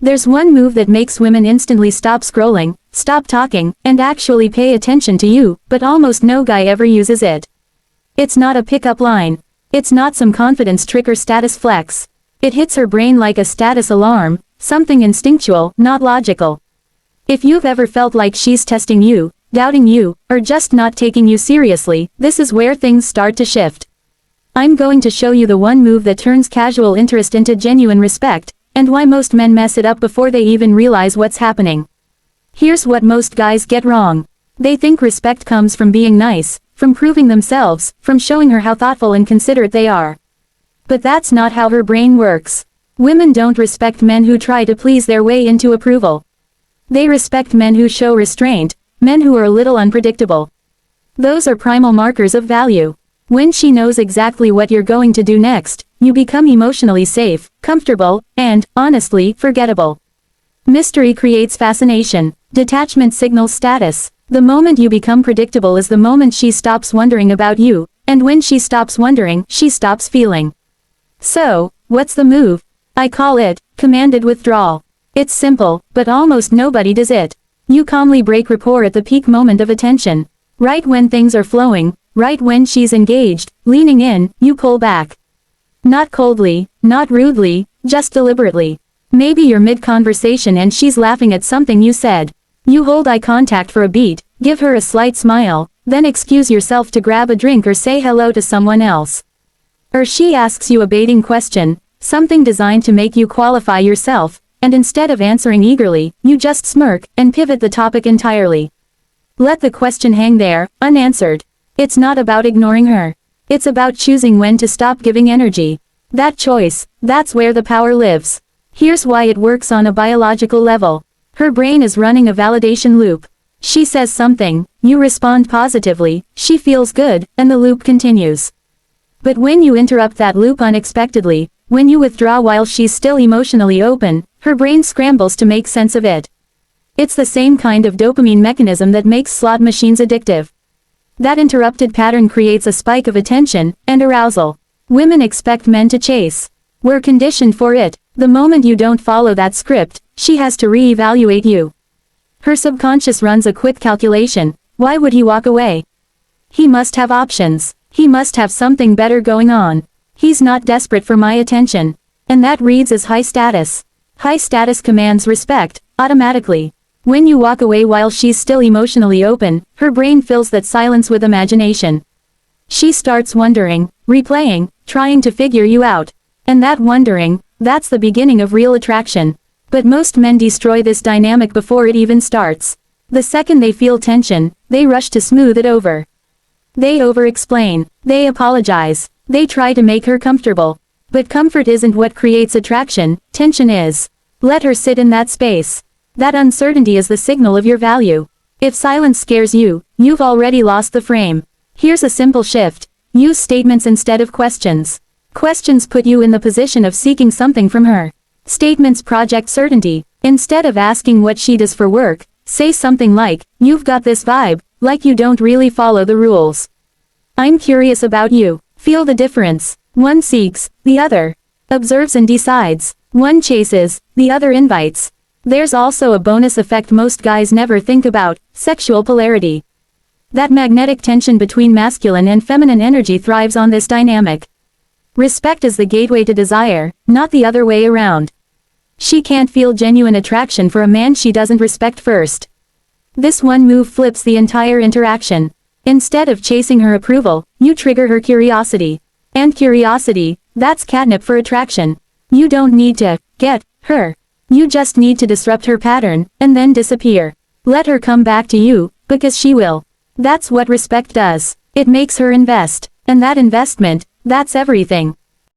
There's one move that makes women instantly stop scrolling, stop talking, and actually pay attention to you, but almost no guy ever uses it. It's not a pickup line. It's not some confidence trick or status flex. It hits her brain like a status alarm, something instinctual, not logical. If you've ever felt like she's testing you, doubting you, or just not taking you seriously, this is where things start to shift. I'm going to show you the one move that turns casual interest into genuine respect, and why most men mess it up before they even realize what's happening. Here's what most guys get wrong. They think respect comes from being nice, from proving themselves, from showing her how thoughtful and considerate they are. But that's not how her brain works. Women don't respect men who try to please their way into approval. They respect men who show restraint, men who are a little unpredictable. Those are primal markers of value. When she knows exactly what you're going to do next, you become emotionally safe, comfortable, and, honestly, forgettable. Mystery creates fascination. Detachment signals status. The moment you become predictable is the moment she stops wondering about you, and when she stops wondering, she stops feeling. So, what's the move? I call it, commanded withdrawal. It's simple, but almost nobody does it. You calmly break rapport at the peak moment of attention. Right when things are flowing, right when she's engaged, leaning in, you pull back. Not coldly, not rudely, just deliberately. Maybe you're mid-conversation and she's laughing at something you said. You hold eye contact for a beat, give her a slight smile, then excuse yourself to grab a drink or say hello to someone else. Or she asks you a baiting question, something designed to make you qualify yourself, and instead of answering eagerly, you just smirk and pivot the topic entirely. Let the question hang there, unanswered. It's not about ignoring her. It's about choosing when to stop giving energy. That choice, that's where the power lives. Here's why it works on a biological level. Her brain is running a validation loop. She says something, you respond positively, she feels good, and the loop continues. But when you interrupt that loop unexpectedly, when you withdraw while she's still emotionally open, her brain scrambles to make sense of it. It's the same kind of dopamine mechanism that makes slot machines addictive. That interrupted pattern creates a spike of attention and arousal. Women expect men to chase. We're conditioned for it. The moment you don't follow that script, she has to re-evaluate you. Her subconscious runs a quick calculation. Why would he walk away? He must have options. He must have something better going on. He's not desperate for my attention. And that reads as high status. High status commands respect, automatically. When you walk away while she's still emotionally open, her brain fills that silence with imagination. She starts wondering, replaying, trying to figure you out. And that wondering, that's the beginning of real attraction. But most men destroy this dynamic before it even starts. The second they feel tension, they rush to smooth it over. They over-explain. They apologize. They try to make her comfortable. But comfort isn't what creates attraction, tension is. Let her sit in that space. That uncertainty is the signal of your value. If silence scares you, you've already lost the frame. Here's a simple shift. Use statements instead of questions. Questions put you in the position of seeking something from her. Statements project certainty. Instead of asking what she does for work, say something like, "You've got this vibe," like you don't really follow the rules. "I'm curious about you." Feel the difference. One seeks, the other observes and decides. One chases, the other invites. There's also a bonus effect most guys never think about, sexual polarity. That magnetic tension between masculine and feminine energy thrives on this dynamic. Respect is the gateway to desire, not the other way around. She can't feel genuine attraction for a man she doesn't respect first. This one move flips the entire interaction. Instead of chasing her approval, you trigger her curiosity. And curiosity, that's catnip for attraction. You don't need to get her. You just need to disrupt her pattern, and then disappear. Let her come back to you, because she will. That's what respect does. It makes her invest. And that investment, that's everything.